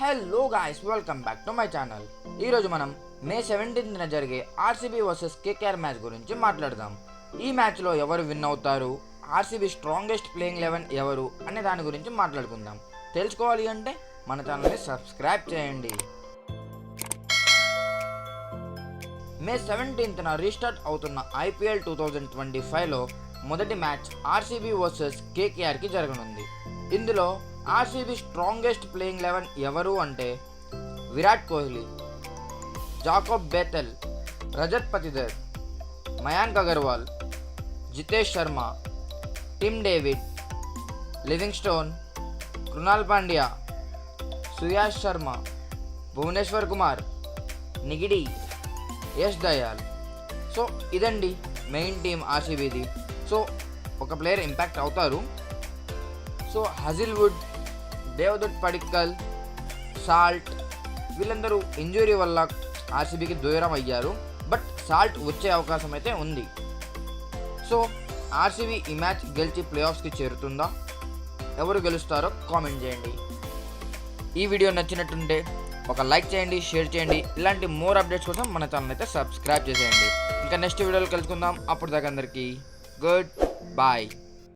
Hello guys, welcome back to my channel. ఈరోజు మనం మే 17న జరిగే ఆర్సీబీ వర్సెస్ కేకేఆర్ మ్యాచ్ గురించి మాట్లాడదాం. ఈ మ్యాచ్లో ఎవరు విన్ అవుతారు, ఆర్సీబీ స్ట్రాంగెస్ట్ ప్లేయింగ్ 11 ఎవరు అనే దాని గురించి మాట్లాడుకుందాం. తెలుసుకోవాలి అంటే మన ఛానల్ని సబ్స్క్రైబ్ చేయండి. మే 17న రీస్టార్ట్ అవుతున్న ఐపీఎల్ 2025లో మొదటి మ్యాచ్ ఆర్సీబీ వర్సెస్ కేకేఆర్కి జరగనుంది. ఇందులో ఆర్సీబీ స్ట్రాంగెస్ట్ ప్లేయింగ్ 11 ఎవరు అంటే Virat Kohli, Jacob Bethell, Rajat Patidar, Mayank Agarwal, Jitesh Sharma, Tim David, Livingstone, Krunal Pandya, Suyash Sharma, Bhuvneshwar Kumar, Ngidi, Yash Dayal. So ఇదండి మెయిన్ టీం ఆర్సీబీది. సో ఒక ప్లేయర్ ఇంపాక్ట్ అవుతారు. So Hazlewood, Devdutt Padikkal, Salt వీళ్ళందరూ ఇంజురీ వల్ల ఆర్సీబీకి దూరం అయ్యారు. బట్ సాల్ట్ వచ్చే అవకాశం అయితే ఉంది. సో ఆర్సీబీ ఈ మ్యాచ్ గెలిచి ప్లే ఆఫ్స్కి చేరుతుందా? ఎవరు గెలుస్తారో కామెంట్ చేయండి. ఈ వీడియో నచ్చినట్టుంటే ఒక లైక్ చేయండి, షేర్ చేయండి. ఇలాంటి మోర్ అప్డేట్స్ కోసం మన ఛానల్ అయితే సబ్స్క్రైబ్ చేసేయండి. ఇంకా నెక్స్ట్ వీడియోలో కలుసుకుందాం. అప్పుడు దాకా అందరికీ గుడ్ బాయ్.